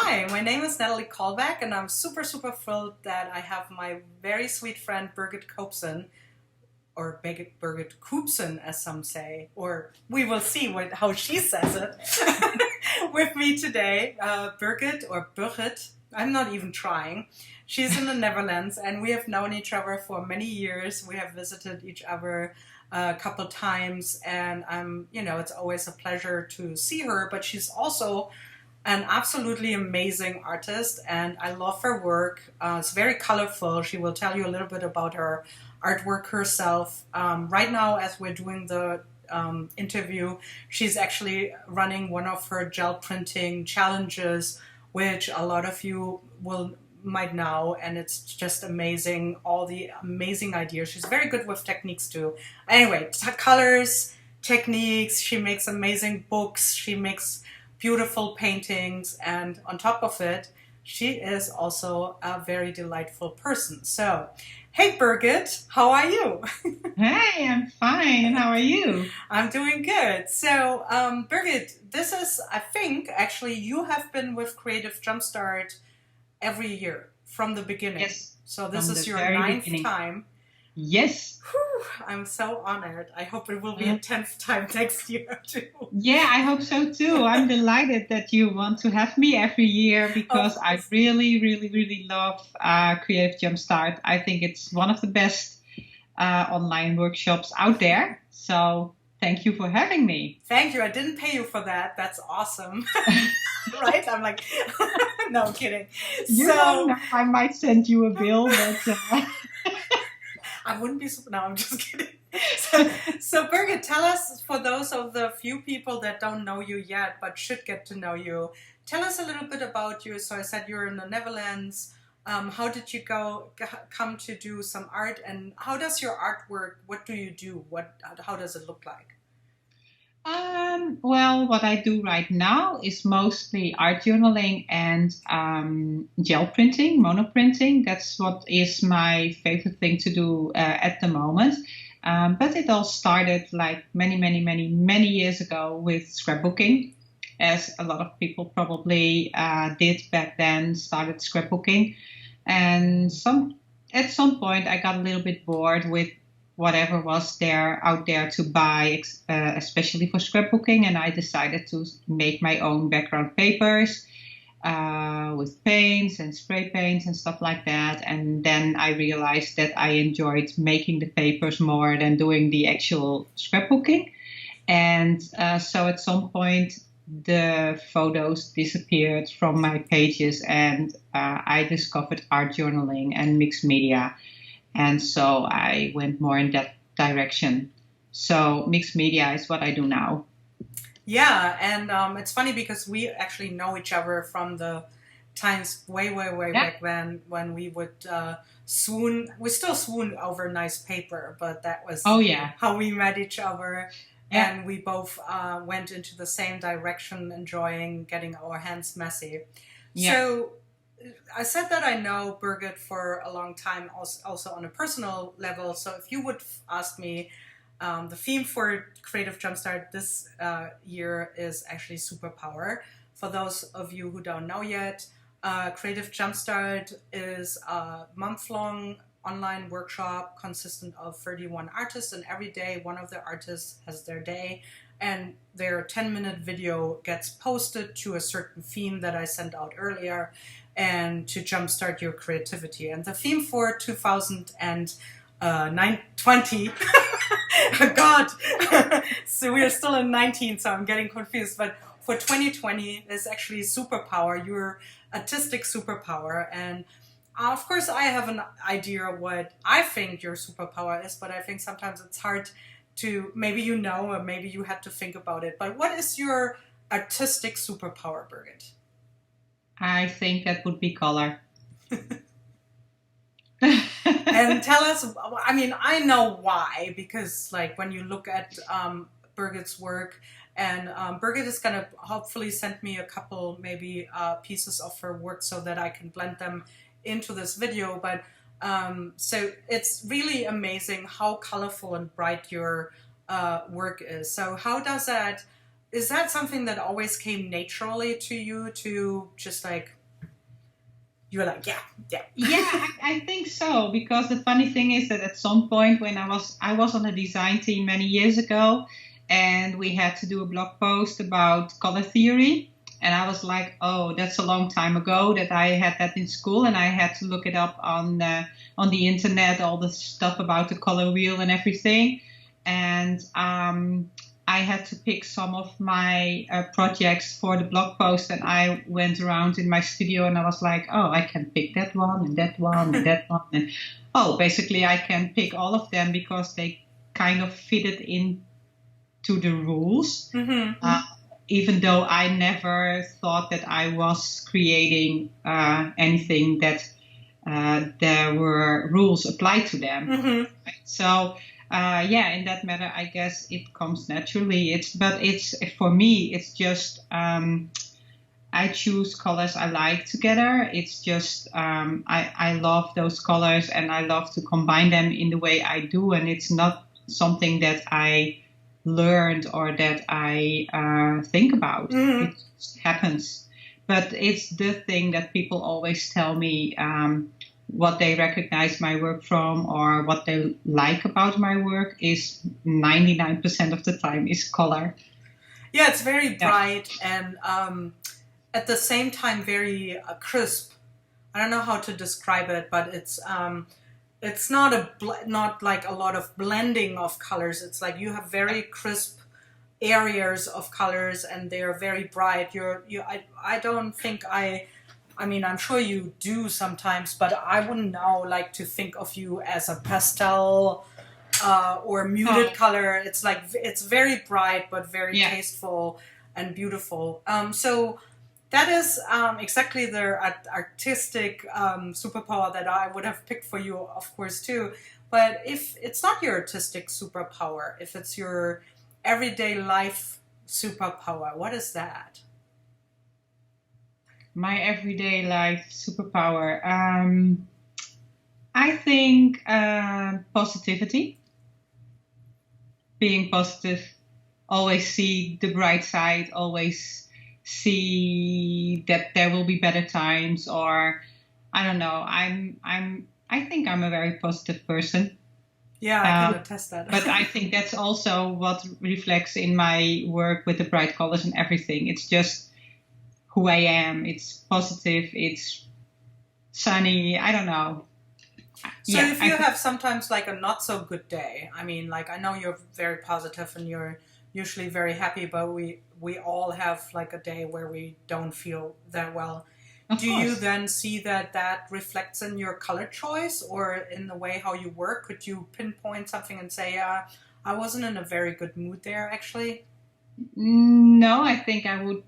Hi, my name is Nathalie Kalbach, and I'm super thrilled that I have my very sweet friend Birgit Koopsen, or Birgit Koopsen, as some say, or we will see how she says it, with me today. Birgit, or Birgit, I'm not even trying. She's in the Netherlands, and we have known each other for many years. We have visited each other a couple times, and it's always a pleasure to see her, but she's also an absolutely amazing artist, and I love her work. It's very colorful. She will tell you a little bit about her artwork herself. Right now, as we're doing the interview, she's actually running one of her gel printing challenges, which a lot of you might know, and it's just amazing. All the amazing ideas. She's very good with techniques too. Anyway, colors, techniques. She makes amazing books. She makes beautiful paintings, and on top of it, she is also a very delightful person. So, hey Birgit, how are you? Hey, I'm fine. How are you? I'm doing good. So, Birgit, this is, I think, actually, you have been with Creative JumpStart every year from the beginning. Yes, So this from is the your very ninth beginning. time. Yes. Whew, I'm so honored. I hope it will be a 10th time next year too. Yeah, I hope so too. I'm delighted that you want to have me every year because Of I course. really, really, really love Creative Jumpstart. I think it's one of the best online workshops out there. So thank you for having me. Thank you. I didn't pay you for that. That's awesome. Right? I'm like, no, I'm kidding. You don't So know, I might send you a bill, but I wouldn't be super. No, I'm just kidding. So Birgit, tell us, for those of the few people that don't know you yet but should get to know you, tell us a little bit about you. So I said you're in the Netherlands. How did you come to do some art, and how does your artwork? What do you do? How does it look like? Well, what I do right now is mostly art journaling and gel printing, monoprinting. That's what is my favorite thing to do at the moment. But it all started like many years ago with scrapbooking, as a lot of people probably did back then, started scrapbooking. And at some point, I got a little bit bored with whatever was there out there to buy, especially for scrapbooking, and I decided to make my own background papers with paints and spray paints and stuff like that. And then I realized that I enjoyed making the papers more than doing the actual scrapbooking. And so at some point, the photos disappeared from my pages, and I discovered art journaling and mixed media. And so I went more in that direction. So mixed media is what I do now. Yeah, and it's funny because we actually know each other from the times way Yeah. back then when we would we still swoon over nice paper, but that was Oh, yeah. how we met each other. Yeah. And we both went into the same direction, enjoying getting our hands messy. Yeah. So I said that I know Birgit for a long time, also on a personal level. So if you would ask me, the theme for Creative Jumpstart this year is actually superpower. For those of you who don't know yet, Creative Jumpstart is a month-long online workshop consistent of 31 artists, and every day one of the artists has their day, and their 10-minute video gets posted to a certain theme that I sent out earlier, and to jumpstart your creativity. And the theme for 2020, God, so we are still in 19, so I'm getting confused, but for 2020 is actually superpower, your artistic superpower. And of course, I have an idea of what I think your superpower is, but I think sometimes it's hard to, maybe you know, or maybe you had to think about it. But what is your artistic superpower, Birgit? I think that would be color. And tell us, I mean, I know why, because like when you look at Birgit's work, and Birgit is going to hopefully send me a couple maybe pieces of her work so that I can blend them into this video. But so it's really amazing how colorful and bright your work is. So how does that, is that something that always came naturally to you to just like You were like, yeah, yeah. Yeah, I think so, because the funny thing is that at some point when I was on a design team many years ago, and we had to do a blog post about color theory, and I was like, oh, that's a long time ago that I had that in school, and I had to look it up on the internet, all the stuff about the color wheel and everything, and I had to pick some of my projects for the blog post, and I went around in my studio and I was like, oh, I can pick that one and that one and that one. And oh, basically I can pick all of them because they kind of fitted into the rules. Even though I never thought that I was creating anything that there were rules applied to them. Right? So yeah, in that matter, I guess it comes naturally. But for me, it's just I choose colors I like together. It's just I love those colors and I love to combine them in the way I do, and it's not something that I learned or that I think about. It just happens. But it's the thing that people always tell me. What they recognize my work from or what they like about my work is 99% of the time is color. Yeah, it's very bright and at the same time very crisp. I don't know how to describe it, but it's not like a lot of blending of colors. It's like you have very crisp areas of colors and they are very bright. I don't think I mean, I'm sure you do sometimes, but I wouldn't now like to think of you as a pastel or muted color. It's like, it's very bright, but very tasteful and beautiful. So that is exactly the artistic superpower that I would have picked for you, of course, too. But if it's not your artistic superpower, if it's your everyday life superpower, what is that? My everyday life superpower. I think positivity. Being positive. Always see the bright side. Always see that there will be better times. Or I don't know. I think I'm a very positive person. Yeah, I can attest that. But I think that's also what reflects in my work with the bright colors and everything. It's just who I am. It's positive. It's sunny. I don't know. So if you have sometimes like a not so good day, I mean, like I know you're very positive and you're usually very happy, but we all have like a day where we don't feel that well. Do you then see that reflects in your color choice or in the way how you work? Could you pinpoint something and say, I wasn't in a very good mood there, actually? No, I think I would.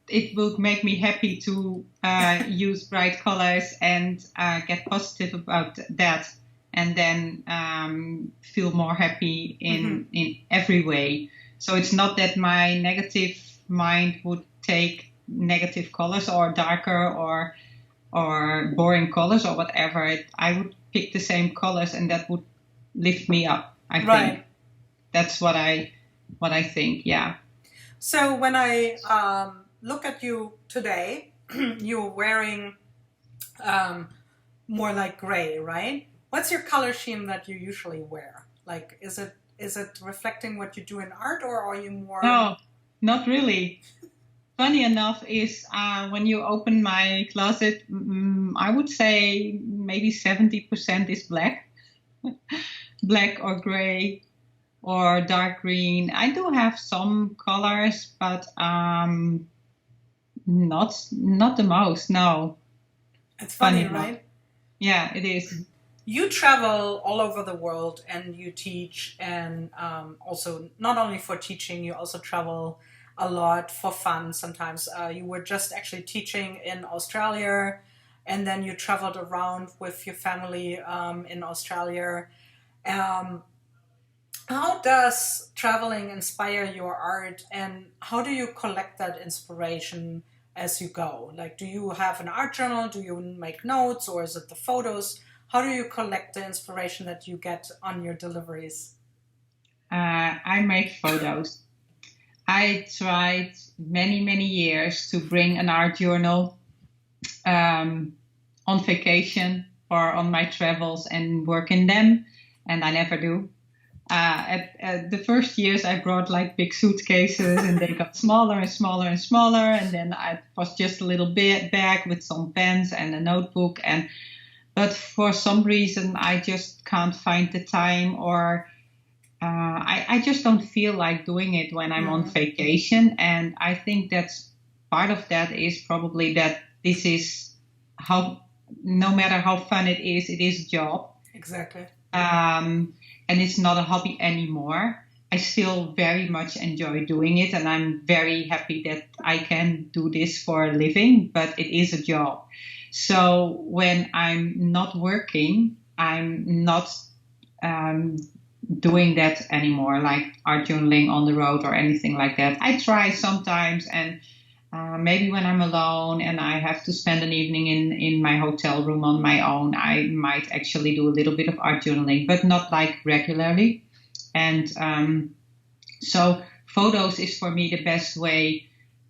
It would make me happy to use bright colors and get positive about that, and then feel more happy in every way. So it's not that my negative mind would take negative colors or darker or boring colors or whatever. I would pick the same colors, and that would lift me up. I think that's what I think, yeah. So when I look at you today, you're wearing more like gray, right? What's your color scheme that you usually wear? Like, is it reflecting what you do in art, or are you more... No, not really. Funny enough is when you open my closet, I would say maybe 70% is black. Black or gray. Or dark green. I do have some colors, but not the most. No. It's funny, right? Yeah, it is. You travel all over the world and you teach, and also not only for teaching, you also travel a lot for fun. Sometimes you were just actually teaching in Australia, and then you traveled around with your family in Australia. How does traveling inspire your art, and how do you collect that inspiration as you go? Like, do you have an art journal? Do you make notes, or is it the photos? How do you collect the inspiration that you get on your deliveries? I make photos. I tried many years to bring an art journal on vacation or on my travels and work in them, and I never do. At the first years, I brought like big suitcases, and they got smaller and smaller and smaller, and then I was just a little bit bag with some pens and a notebook, but for some reason I just can't find the time, or I just don't feel like doing it when I'm on vacation. And I think that's part of that is probably that this is how, no matter how fun it is a job. Exactly. And it's not a hobby anymore. I still very much enjoy doing it, and I'm very happy that I can do this for a living, but it is a job. So when I'm not working, I'm not doing that anymore, like art journaling on the road or anything like that. I try sometimes, and maybe when I'm alone and I have to spend an evening in my hotel room on my own, I might actually do a little bit of art journaling, but not like regularly. And so photos is for me the best way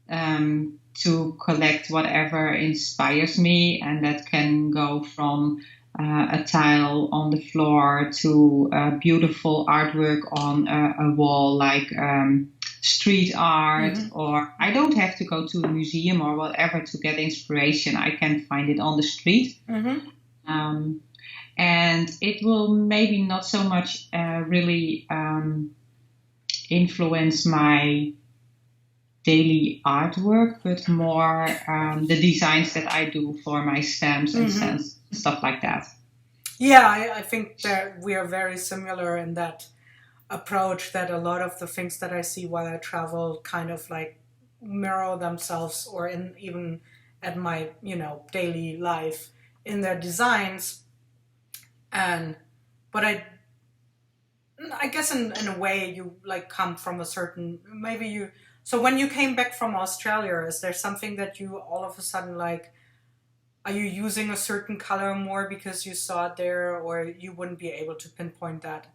to collect whatever inspires me, and that can go from a tile on the floor to beautiful artwork on a wall, like street art, or I don't have to go to a museum or whatever to get inspiration. I can find it on the street. And it will maybe not so much really influence my daily artwork, but more the designs that I do for my stamps and stuff like that. Yeah, I think that we are very similar in that approach, that a lot of the things that I see while I travel kind of like mirror themselves, or even at my daily life in their designs. But I guess in a way you like come from a certain, so when you came back from Australia, is there something that you all of a sudden like, are you using a certain color more because you saw it there, or you wouldn't be able to pinpoint that?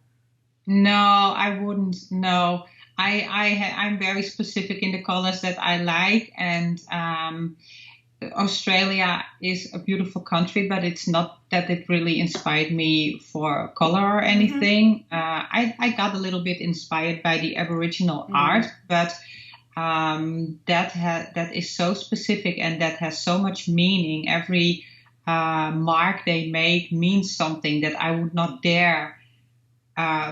No, I wouldn't. No, I'm very specific in the colors that I like, and Australia is a beautiful country, but it's not that it really inspired me for color or anything. I got a little bit inspired by the Aboriginal art, but that is so specific, and that has so much meaning. Every mark they make means something that I would not dare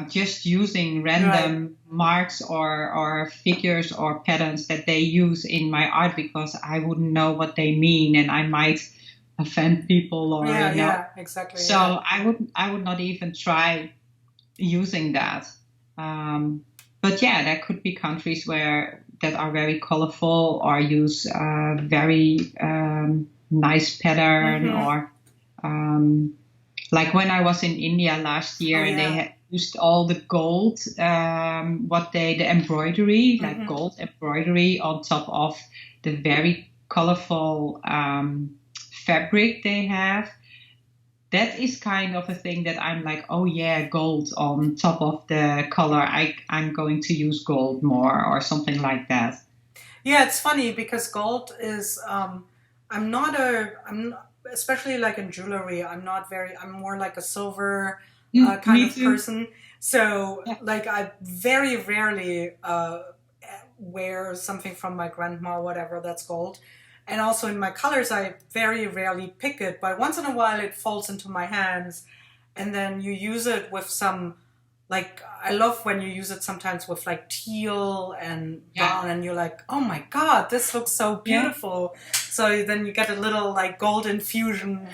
just using random marks or figures or patterns that they use in my art, because I wouldn't know what they mean and I might offend people, or exactly. So I would not even try using that. But yeah, there could be countries that are very colorful or use very nice pattern, or like when I was in India last year, and they had used all the gold, the embroidery, like gold embroidery on top of the very colorful fabric they have. That is kind of a thing that I'm like, oh yeah, gold on top of the color. I'm going to use gold more, or something like that. Yeah, it's funny because gold is, especially like in jewelry, I'm more like a silver kind of person. So like I very rarely wear something from my grandma, whatever, that's gold. And also in my colors, I very rarely pick it, but once in a while it falls into my hands, and then you use it with some, like, I love when you use it sometimes with like teal and brown, and you're like, oh my God, this looks so beautiful. So then you get a little like gold infusion.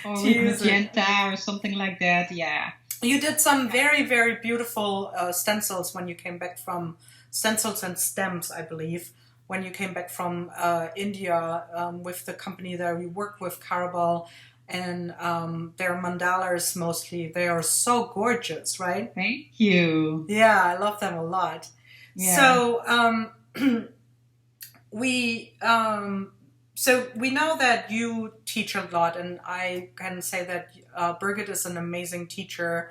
Or with magenta or something like that. Yeah. You did some very, very beautiful stencils when you came back from, stencils and stems, I believe, when you came back from India with the company that we work with, Kalbach, and their mandalas mostly. They are so gorgeous, right? Thank you. Yeah, I love them a lot. Yeah. So we know that you teach a lot, and I can say that Birgit is an amazing teacher.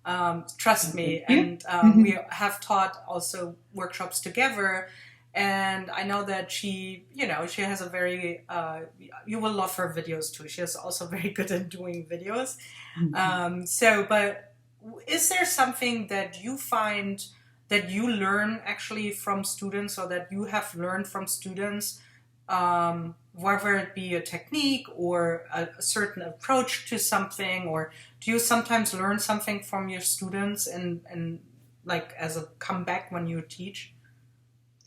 Trust me. And we have taught also workshops together. And I know that she, she has a very, you will love her videos too. She is also very good at doing videos. But is there something that you find that you learn actually from students, or that you have learned from students, whether it be a technique or a certain approach to something, or do you sometimes learn something from your students and like as a comeback when you teach?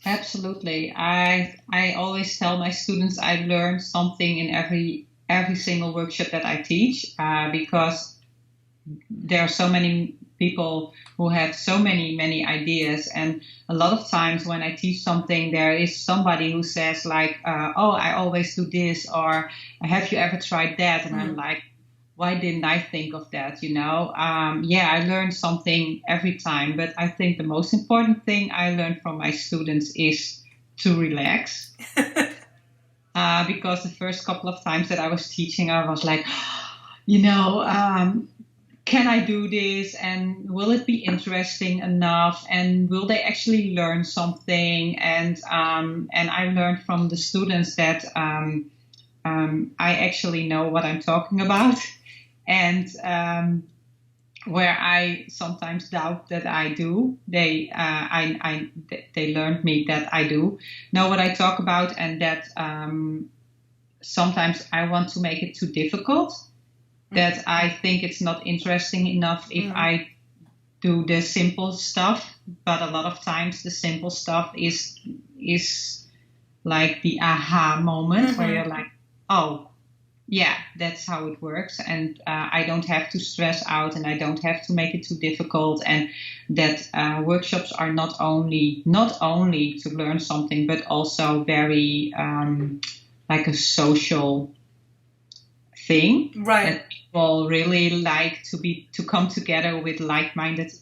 Absolutely. I always tell my students I learn something in every single workshop that I teach, because there are so many people who have so many ideas, and a lot of times when I teach something, there is somebody who says like, oh, I always do this, or have you ever tried that? And I'm like, why didn't I think of that? Yeah, I learn something every time, but I think the most important thing I learned from my students is to relax. Because the first couple of times that I was teaching, I was like, can I do this? And will it be interesting enough? And will they actually learn something? And I learned from the students that I actually know what I'm talking about. And where I sometimes doubt that I do, they learned me that I do know what I talk about, and that sometimes I want to make it too difficult. That I think it's not interesting enough if I do the simple stuff. But a lot of times the simple stuff is like the aha moment where you're like, oh, yeah, that's how it works. And I don't have to stress out, and I don't have to make it too difficult. And that workshops are not only to learn something, but also very like a social thing, right? That people really like to come together with like-minded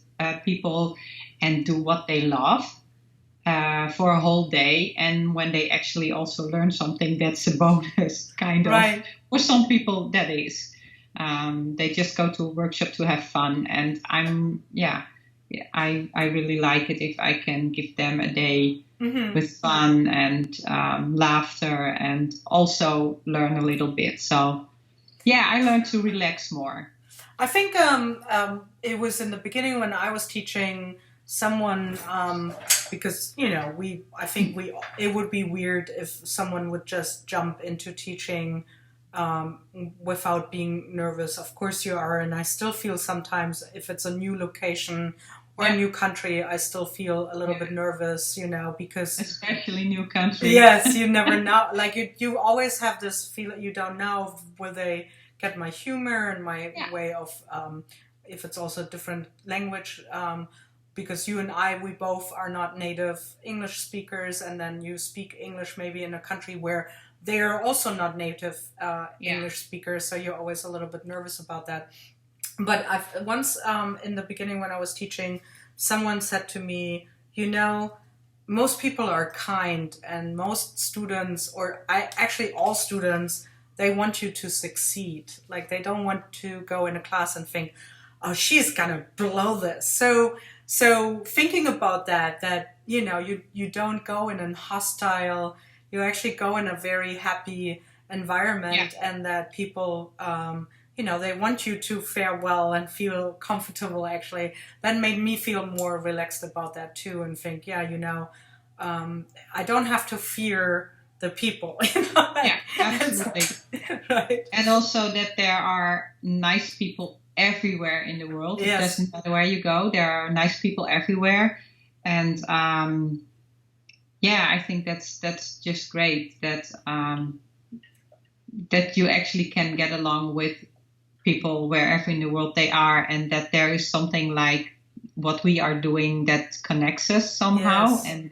people and do what they love for a whole day. And when they actually also learn something, that's a bonus, kind of. Right. For some people, that is. They just go to a workshop to have fun, and I really like it if I can give them a day with fun and laughter, and also learn a little bit. So. Yeah, I learned to relax more. I think it was in the beginning when I was teaching someone, because it would be weird if someone would just jump into teaching without being nervous. Of course you are, and I still feel sometimes if it's a new location or a new country, I still feel a little bit nervous, because especially new country. Yes, you never know. Like you always have this feeling you don't know will they get my humor and my way of if it's also a different language. Because you and I, we both are not native English speakers, and then you speak English maybe in a country where they are also not native English speakers, so you're always a little bit nervous about that. But once in the beginning when I was teaching, someone said to me, most people are kind, and most students, all students, they want you to succeed. Like they don't want to go in a class and think, oh, she's gonna blow this. So thinking about that you don't go in a hostile, you actually go in a very happy environment, and that people they want you to fare well and feel comfortable. Actually, that made me feel more relaxed about that too, and think, I don't have to fear the people. Yeah, absolutely. Right. And also that there are nice people everywhere in the world. Yes. It doesn't matter where you go. There are nice people everywhere, and I think that's just great that that you actually can get along with people wherever in the world they are, and that there is something like what we are doing that connects us somehow. Yes. And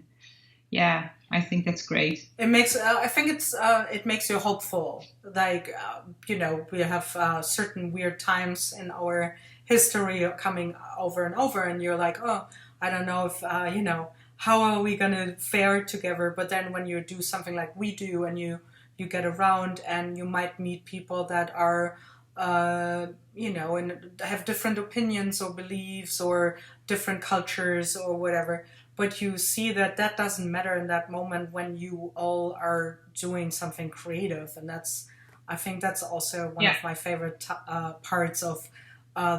I think that's great. It makes it makes you hopeful. Like we have certain weird times in our history coming over and over, and you're like, oh, I don't know if how are we gonna fare together? But then when you do something like we do, and you get around, and you might meet people that are and have different opinions or beliefs or different cultures or whatever, but you see that that doesn't matter in that moment when you all are doing something creative. And I think that's also one of my favorite parts of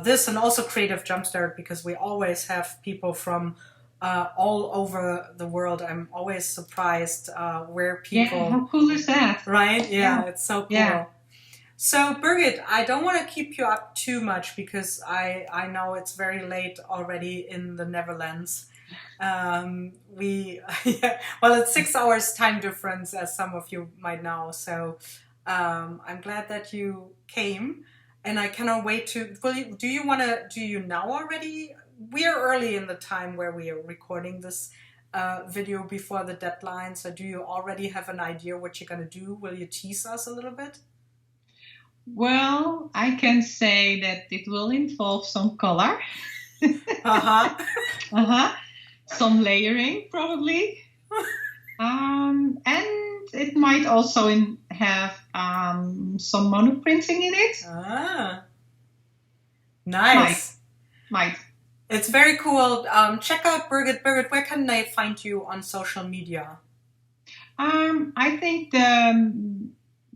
this, and also Creative Jumpstart, because we always have people from all over the world. I'm always surprised where people... Yeah, how cool is that? Right? Yeah, it's so cool. Yeah. So, Birgit, I don't want to keep you up too much because I know it's very late already in the Netherlands. Well, it's 6 hours time difference, as some of you might know. So I'm glad that you came, and I cannot wait to... do you know already? We are early in the time where we are recording this video before the deadline. So do you already have an idea what you're going to do? Will you tease us a little bit? Well, I can say that it will involve some color. Some layering, probably. And it might also have some monoprinting in it. Nice. Might. It's very cool. Check out Birgit. Birgit, where can they find you on social media? I think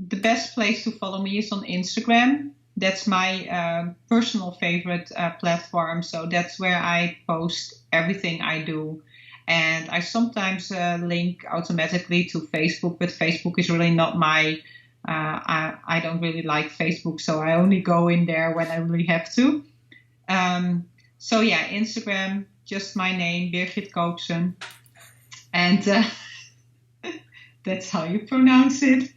the best place to follow me is on Instagram. That's my personal favorite platform. So that's where I post everything I do. And I sometimes link automatically to Facebook, but Facebook is really not my... I don't really like Facebook, so I only go in there when I really have to. So yeah, Instagram, just my name, Birgit Koopsen. And that's how you pronounce it.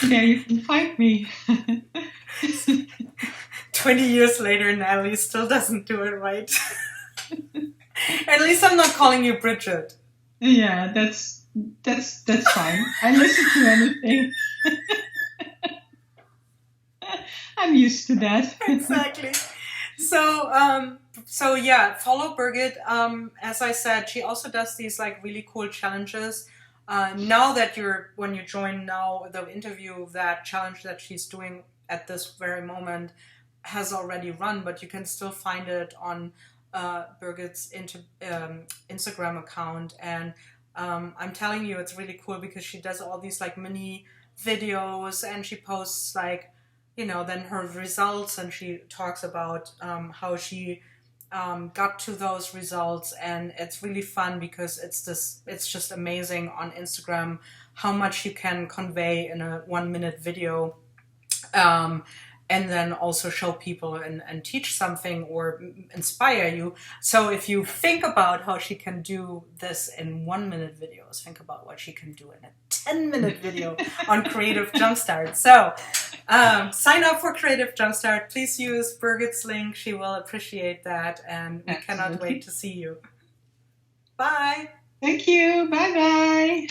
There you can find me. 20 years later, Natalie still doesn't do it right. At least I'm not calling you Bridget. Yeah, that's fine. I listen to anything. I'm used to that. Exactly. So yeah, follow Birgit. As I said, she also does these like really cool challenges. Now that when you join now the interview, that challenge that she's doing at this very moment has already run, but you can still find it on Birgit's Instagram account. And I'm telling you, it's really cool because she does all these like mini videos, and she posts like, then her results, and she talks about how she got to those results. And it's really fun because it's just amazing on Instagram how much you can convey in a 1-minute video, and then also show people and teach something or inspire you. So if you think about how she can do this in 1-minute videos, think about what she can do in a 10-minute video on Creative Jumpstart. So sign up for Creative Jumpstart. Please use Birgit's link. She will appreciate that. And we cannot wait to see you. Bye. Thank you. Bye-bye.